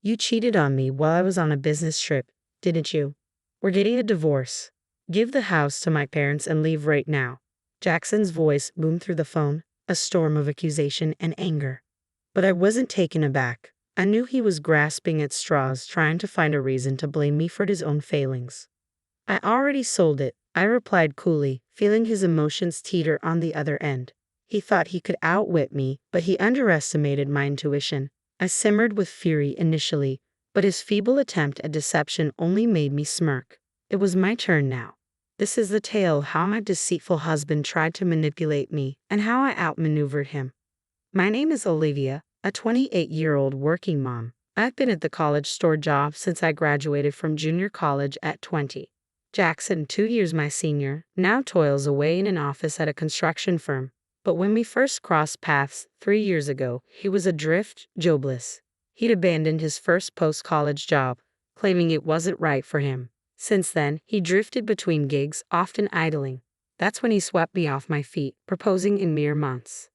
You cheated on me while I was on a business trip, didn't you? We're getting a divorce. Give the house to my parents and leave right now. Jackson's voice boomed through the phone, a storm of accusation and anger. But I wasn't taken aback. I knew he was grasping at straws, trying to find a reason to blame me for his own failings. I already sold it, I replied coolly, feeling his emotions teeter on the other end. He thought he could outwit me, but he underestimated my intuition. I simmered with fury initially, but his feeble attempt at deception only made me smirk. It was my turn now. This is the tale of how my deceitful husband tried to manipulate me and how I outmaneuvered him. My name is Olivia, a 28-year-old working mom. I've been at the college store job since I graduated from junior college at 20. Jackson, 2 years my senior, now toils away in an office at a construction firm. But when we first crossed paths 3 years ago, he was adrift, jobless. He'd abandoned his first post-college job, claiming it wasn't right for him. Since then, he drifted between gigs, often idling. That's when he swept me off my feet, proposing in mere months.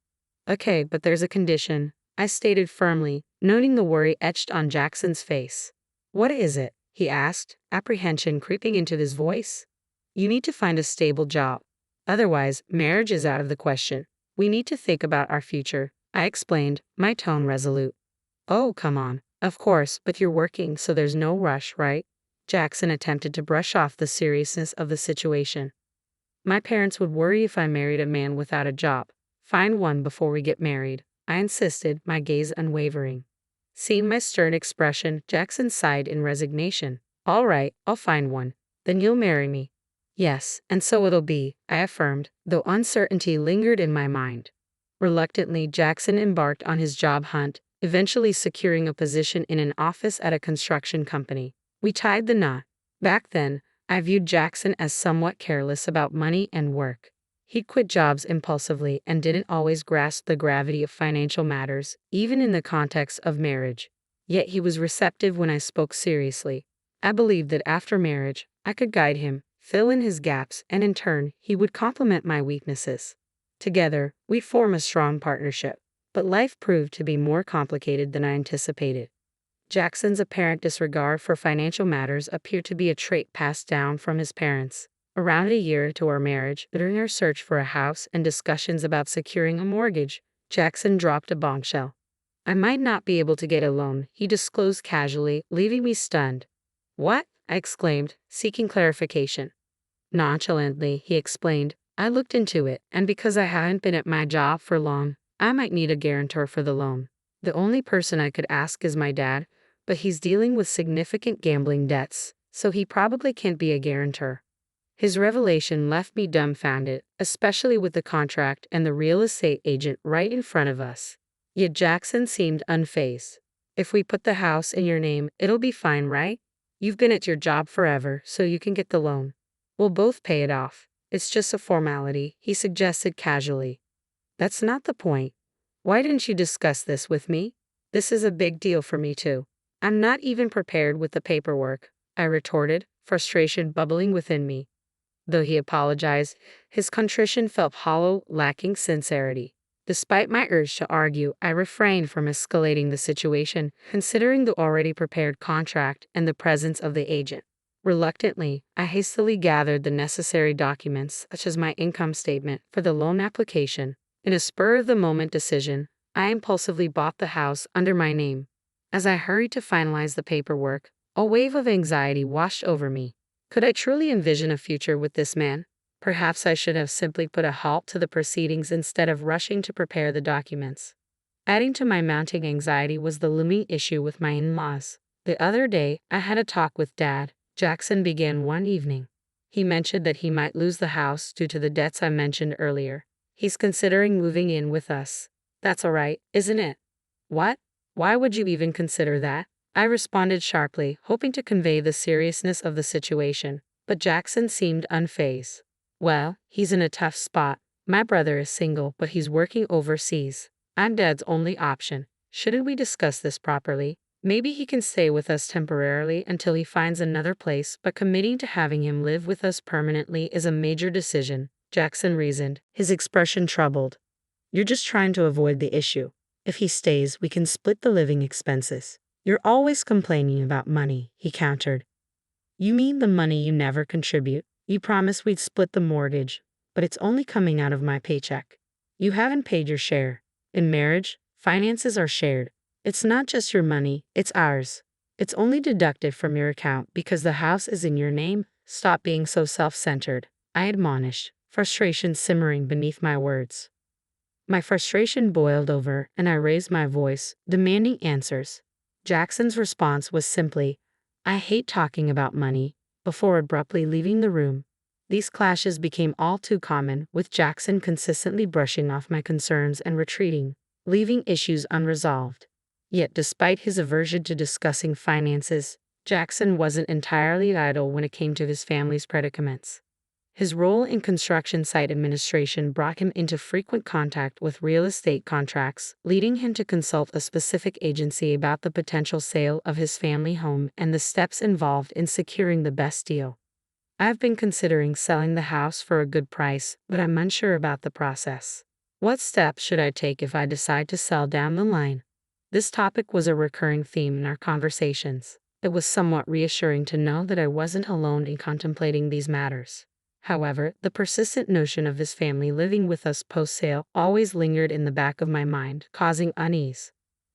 Okay, but there's a condition, I stated firmly, noting the worry etched on Jackson's face. What is it? He asked, apprehension creeping into his voice. You need to find a stable job. Otherwise, marriage is out of the question. We need to think about our future, I explained, my tone resolute. Oh, come on. Of course, but you're working, so there's no rush, right? Jackson attempted to brush off the seriousness of the situation. My parents would worry if I married a man without a job. Find one before we get married, I insisted, my gaze unwavering. Seeing my stern expression, Jackson sighed in resignation. All right, I'll find one. Then you'll marry me. Yes, and so it'll be, I affirmed, though uncertainty lingered in my mind. Reluctantly, Jackson embarked on his job hunt, eventually securing a position in an office at a construction company. We tied the knot. Back then, I viewed Jackson as somewhat careless about money and work. He quit jobs impulsively and didn't always grasp the gravity of financial matters, even in the context of marriage. Yet he was receptive when I spoke seriously. I believed that after marriage, I could guide him, fill in his gaps, and in turn, he would complement my weaknesses. Together, we'd form a strong partnership. But life proved to be more complicated than I anticipated. Jackson's apparent disregard for financial matters appeared to be a trait passed down from his parents. Around a year into our marriage, during our search for a house and discussions about securing a mortgage, Jackson dropped a bombshell. I might not be able to get a loan, he disclosed casually, leaving me stunned. What? I exclaimed, seeking clarification. Nonchalantly, he explained, I looked into it, and because I hadn't been at my job for long, I might need a guarantor for the loan. The only person I could ask is my dad, but he's dealing with significant gambling debts, so he probably can't be a guarantor. His revelation left me dumbfounded, especially with the contract and the real estate agent right in front of us. Yet Jackson seemed unfazed. If we put the house in your name, it'll be fine, right? You've been at your job forever, so you can get the loan. We'll both pay it off. It's just a formality, he suggested casually. That's not the point. Why didn't you discuss this with me? This is a big deal for me too. I'm not even prepared with the paperwork, I retorted, frustration bubbling within me. Though he apologized, his contrition felt hollow, lacking sincerity. Despite my urge to argue, I refrained from escalating the situation, considering the already prepared contract and the presence of the agent. Reluctantly, I hastily gathered the necessary documents, such as my income statement, for the loan application. In a spur-of-the-moment decision, I impulsively bought the house under my name. As I hurried to finalize the paperwork, a wave of anxiety washed over me. Could I truly envision a future with this man? Perhaps I should have simply put a halt to the proceedings instead of rushing to prepare the documents. Adding to my mounting anxiety was the looming issue with my in-laws. The other day, I had a talk with Dad. Jackson began one evening. He mentioned that he might lose the house due to the debts I mentioned earlier. He's considering moving in with us. That's all right, isn't it? What? Why would you even consider that? I responded sharply, hoping to convey the seriousness of the situation, but Jackson seemed unfazed. Well, he's in a tough spot. My brother is single, but he's working overseas. I'm Dad's only option. Shouldn't we discuss this properly? Maybe he can stay with us temporarily until he finds another place, but committing to having him live with us permanently is a major decision, Jackson reasoned, his expression troubled. You're just trying to avoid the issue. If he stays, we can split the living expenses. You're always complaining about money, he countered. You mean the money you never contribute? You promised we'd split the mortgage, but it's only coming out of my paycheck. You haven't paid your share. In marriage, finances are shared. It's not just your money, it's ours. It's only deducted from your account because the house is in your name. Stop being so self-centered, I admonished, frustration simmering beneath my words. My frustration boiled over, and I raised my voice, demanding answers. Jackson's response was simply, I hate talking about money, before abruptly leaving the room. These clashes became all too common, with Jackson consistently brushing off my concerns and retreating, leaving issues unresolved. Yet despite his aversion to discussing finances, Jackson wasn't entirely idle when it came to his family's predicaments. His role in construction site administration brought him into frequent contact with real estate contracts, leading him to consult a specific agency about the potential sale of his family home and the steps involved in securing the best deal. I've been considering selling the house for a good price, but I'm unsure about the process. What steps should I take if I decide to sell down the line? This topic was a recurring theme in our conversations. It was somewhat reassuring to know that I wasn't alone in contemplating these matters. However, the persistent notion of his family living with us post-sale always lingered in the back of my mind, causing unease.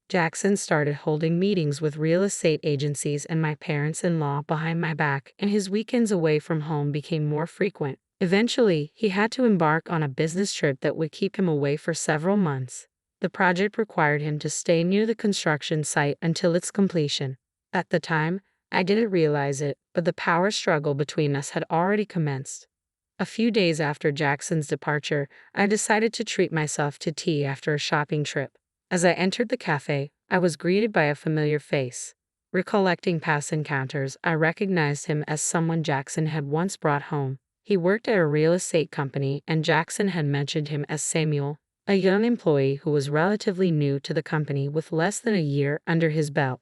Jackson started holding meetings with real estate agencies and my parents-in-law behind my back, and his weekends away from home became more frequent. Eventually, he had to embark on a business trip that would keep him away for several months. The project required him to stay near the construction site until its completion. At the time, I didn't realize it, but the power struggle between us had already commenced. A few days after Jackson's departure, I decided to treat myself to tea after a shopping trip. As I entered the cafe, I was greeted by a familiar face. Recollecting past encounters, I recognized him as someone Jackson had once brought home. He worked at a real estate company, and Jackson had mentioned him as Samuel, a young employee who was relatively new to the company with less than a year under his belt.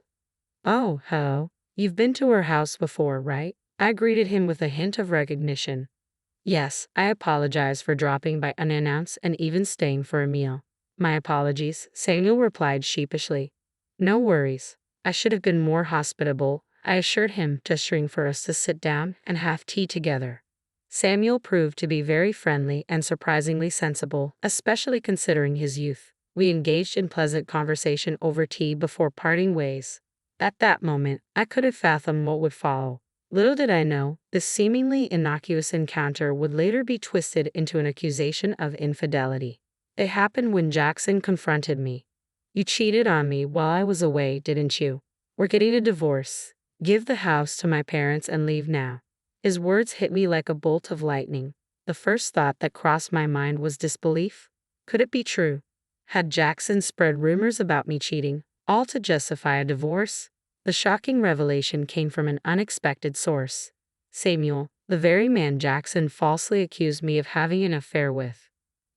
Oh, hello. You've been to our house before, right? I greeted him with a hint of recognition. Yes, I apologize for dropping by unannounced and even staying for a meal. My apologies, Samuel replied sheepishly. No worries. I should have been more hospitable, I assured him, gesturing for us to sit down and have tea together. Samuel proved to be very friendly and surprisingly sensible, especially considering his youth. We engaged in pleasant conversation over tea before parting ways. At that moment, I could have fathomed what would follow. Little did I know, this seemingly innocuous encounter would later be twisted into an accusation of infidelity. It happened when Jackson confronted me. You cheated on me while I was away, didn't you? We're getting a divorce. Give the house to my parents and leave now. His words hit me like a bolt of lightning. The first thought that crossed my mind was disbelief. Could it be true? Had Jackson spread rumors about me cheating, all to justify a divorce? The shocking revelation came from an unexpected source. Samuel, the very man Jackson falsely accused me of having an affair with.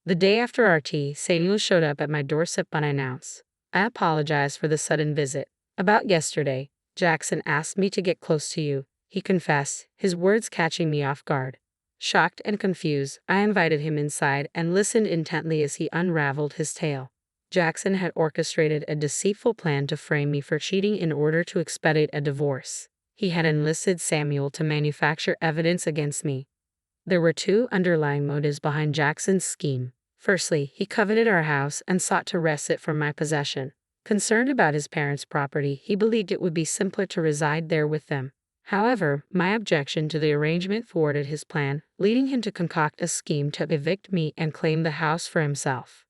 The day after our tea, Samuel showed up at my doorstep unannounced. I apologized for the sudden visit. About yesterday, Jackson asked me to get close to you, he confessed, his words catching me off guard. Shocked and confused, I invited him inside and listened intently as he unraveled his tale. Jackson had orchestrated a deceitful plan to frame me for cheating in order to expedite a divorce. He had enlisted Samuel to manufacture evidence against me. There were two underlying motives behind Jackson's scheme. Firstly, he coveted our house and sought to wrest it from my possession. Concerned about his parents' property, he believed it would be simpler to reside there with them. However, my objection to the arrangement thwarted his plan, leading him to concoct a scheme to evict me and claim the house for himself.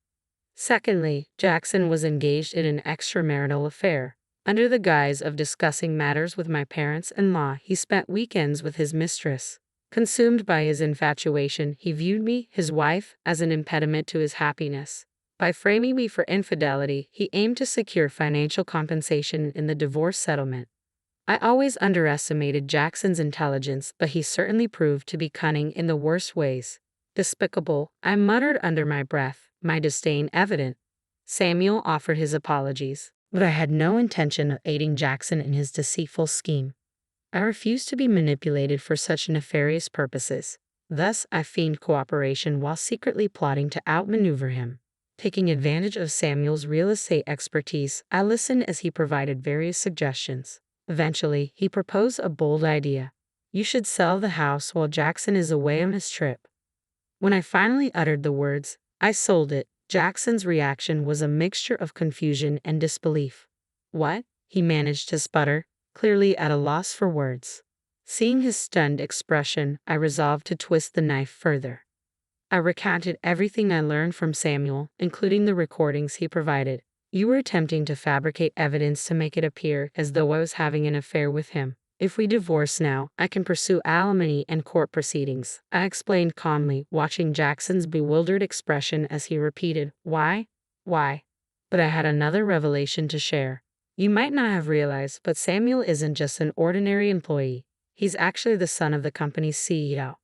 Secondly, Jackson was engaged in an extramarital affair. Under the guise of discussing matters with my parents-in-law, he spent weekends with his mistress. Consumed by his infatuation, he viewed me, his wife, as an impediment to his happiness. By framing me for infidelity, he aimed to secure financial compensation in the divorce settlement. I always underestimated Jackson's intelligence, but he certainly proved to be cunning in the worst ways. Despicable, I muttered under my breath, my disdain evident. Samuel offered his apologies, but I had no intention of aiding Jackson in his deceitful scheme. I refused to be manipulated for such nefarious purposes. Thus, I feigned cooperation while secretly plotting to outmaneuver him. Taking advantage of Samuel's real estate expertise, I listened as he provided various suggestions. Eventually, he proposed a bold idea. You should sell the house while Jackson is away on his trip. When I finally uttered the words, I sold it, Jackson's reaction was a mixture of confusion and disbelief. What? He managed to sputter, clearly at a loss for words. Seeing his stunned expression, I resolved to twist the knife further. I recounted everything I learned from Samuel, including the recordings he provided. You were attempting to fabricate evidence to make it appear as though I was having an affair with him. If we divorce now, I can pursue alimony and court proceedings, I explained calmly, watching Jackson's bewildered expression as he repeated, Why? Why? But I had another revelation to share. You might not have realized, but Samuel isn't just an ordinary employee. He's actually the son of the company's CEO.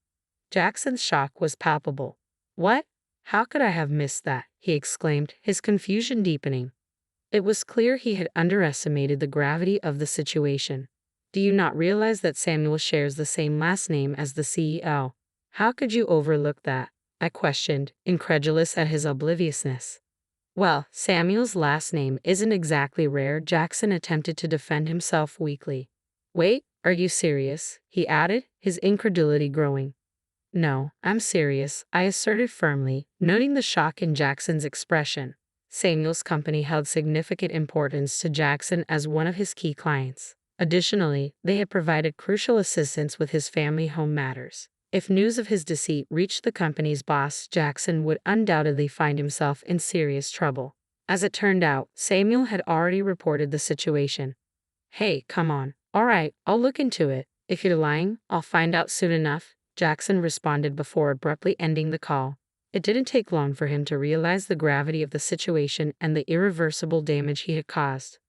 Jackson's shock was palpable. What? How could I have missed that? He exclaimed, his confusion deepening. It was clear he had underestimated the gravity of the situation. Do you not realize that Samuel shares the same last name as the CEO? How could you overlook that? I questioned, incredulous at his obliviousness. Well, Samuel's last name isn't exactly rare, Jackson attempted to defend himself weakly. Wait, are you serious? He added, his incredulity growing. No, I'm serious, I asserted firmly, noting the shock in Jackson's expression. Samuel's company held significant importance to Jackson as one of his key clients. Additionally, they had provided crucial assistance with his family home matters. If news of his deceit reached the company's boss, Jackson would undoubtedly find himself in serious trouble. As it turned out, Samuel had already reported the situation. Hey, come on. All right, I'll look into it. If you're lying, I'll find out soon enough, Jackson responded before abruptly ending the call. It didn't take long for him to realize the gravity of the situation and the irreversible damage he had caused.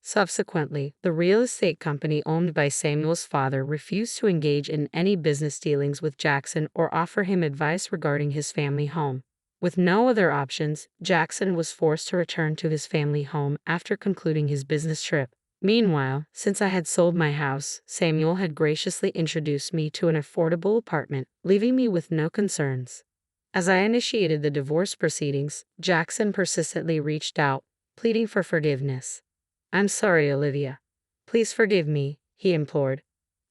Subsequently, the real estate company owned by Samuel's father refused to engage in any business dealings with Jackson or offer him advice regarding his family home. With no other options, Jackson was forced to return to his family home after concluding his business trip. Meanwhile, since I had sold my house, Samuel had graciously introduced me to an affordable apartment, leaving me with no concerns. As I initiated the divorce proceedings, Jackson persistently reached out, pleading for forgiveness. I'm sorry, Olivia. Please forgive me, he implored.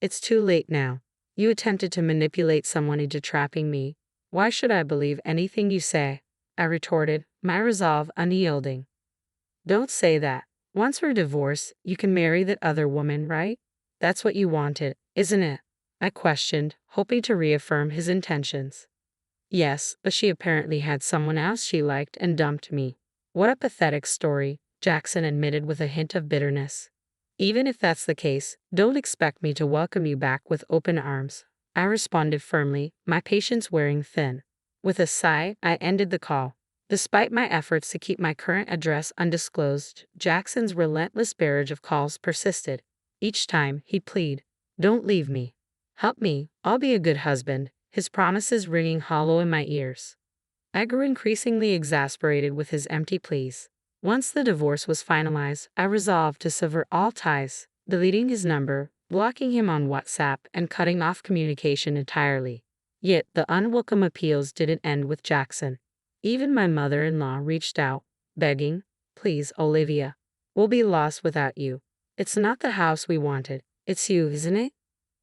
It's too late now. You attempted to manipulate someone into trapping me. Why should I believe anything you say? I retorted, my resolve unyielding. Don't say that. Once we're divorced, you can marry that other woman, right? That's what you wanted, isn't it? I questioned, hoping to reaffirm his intentions. Yes, but she apparently had someone else she liked and dumped me. What a pathetic story, Jackson admitted with a hint of bitterness. Even if that's the case, don't expect me to welcome you back with open arms, I responded firmly, my patience wearing thin. With a sigh, I ended the call. Despite my efforts to keep my current address undisclosed, Jackson's relentless barrage of calls persisted. Each time, he'd plead, Don't leave me. Help me, I'll be a good husband, his promises ringing hollow in my ears. I grew increasingly exasperated with his empty pleas. Once the divorce was finalized, I resolved to sever all ties, deleting his number, blocking him on WhatsApp, and cutting off communication entirely. Yet, the unwelcome appeals didn't end with Jackson. Even my mother-in-law reached out, begging, Please, Olivia. We'll be lost without you. It's not the house we wanted. It's you, isn't it?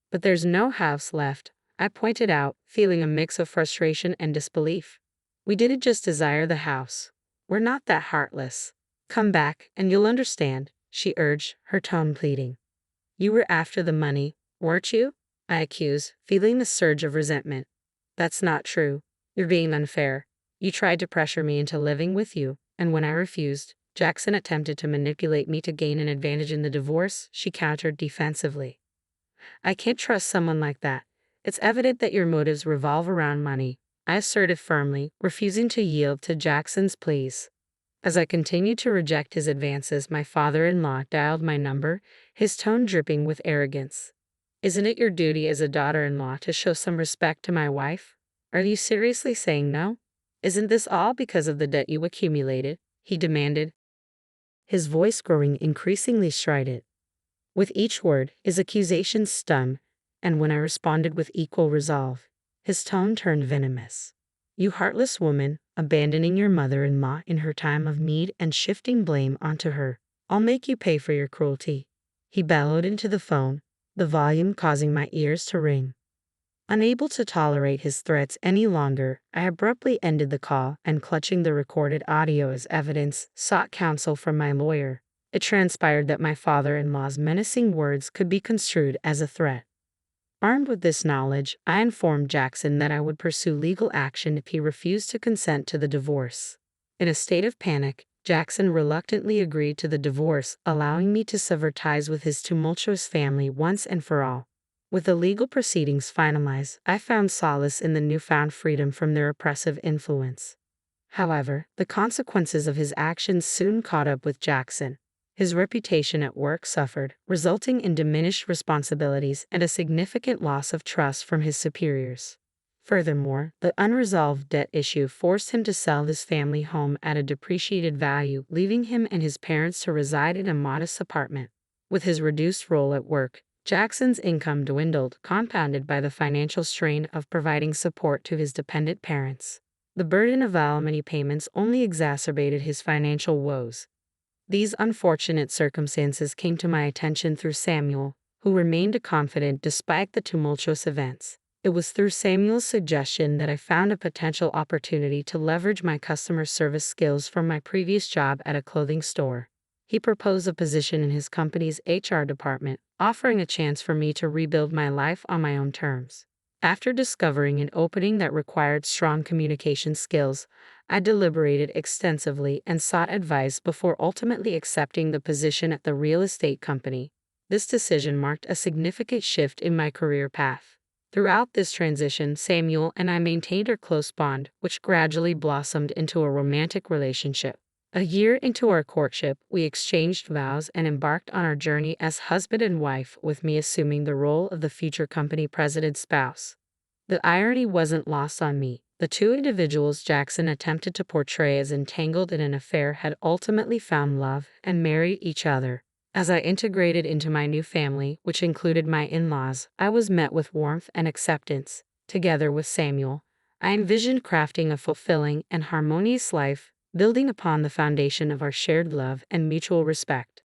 But there's no house left, I pointed out, feeling a mix of frustration and disbelief. We didn't just desire the house. We're not that heartless. Come back, and you'll understand, she urged, her tone pleading. You were after the money, weren't you? I accused, feeling the surge of resentment. That's not true. You're being unfair. You tried to pressure me into living with you, and when I refused, Jackson attempted to manipulate me to gain an advantage in the divorce, she countered defensively. I can't trust someone like that. It's evident that your motives revolve around money, I asserted firmly, refusing to yield to Jackson's pleas. As I continued to reject his advances, my father-in-law dialed my number, his tone dripping with arrogance. Isn't it your duty as a daughter-in-law to show some respect to my wife? Are you seriously saying no? Isn't this all because of the debt you accumulated? He demanded, his voice growing increasingly strident. With each word, his accusations stung, and when I responded with equal resolve, his tone turned venomous. "You heartless woman, abandoning your mother-in-law in her time of need and shifting blame onto her. I'll make you pay for your cruelty," he bellowed into the phone, the volume causing my ears to ring. Unable to tolerate his threats any longer, I abruptly ended the call and, clutching the recorded audio as evidence, sought counsel from my lawyer. It transpired that my father-in-law's menacing words could be construed as a threat. Armed with this knowledge, I informed Jackson that I would pursue legal action if he refused to consent to the divorce. In a state of panic, Jackson reluctantly agreed to the divorce, allowing me to sever ties with his tumultuous family once and for all. With the legal proceedings finalized, I found solace in the newfound freedom from their oppressive influence. However, the consequences of his actions soon caught up with Jackson. His reputation at work suffered, resulting in diminished responsibilities and a significant loss of trust from his superiors. Furthermore, the unresolved debt issue forced him to sell his family home at a depreciated value, leaving him and his parents to reside in a modest apartment. With his reduced role at work, Jackson's income dwindled, compounded by the financial strain of providing support to his dependent parents. The burden of alimony payments only exacerbated his financial woes. These unfortunate circumstances came to my attention through Samuel, who remained confident despite the tumultuous events. It was through Samuel's suggestion that I found a potential opportunity to leverage my customer service skills from my previous job at a clothing store. He proposed a position in his company's HR department, offering a chance for me to rebuild my life on my own terms. After discovering an opening that required strong communication skills, I deliberated extensively and sought advice before ultimately accepting the position at the real estate company. This decision marked a significant shift in my career path. Throughout this transition, Samuel and I maintained our close bond, which gradually blossomed into a romantic relationship. A year into our courtship, we exchanged vows and embarked on our journey as husband and wife, with me assuming the role of the future company president's spouse. The irony wasn't lost on me. The two individuals Jackson attempted to portray as entangled in an affair had ultimately found love and married each other. As I integrated into my new family, which included my in-laws, I was met with warmth and acceptance. Together with Samuel, I envisioned crafting a fulfilling and harmonious life, building upon the foundation of our shared love and mutual respect.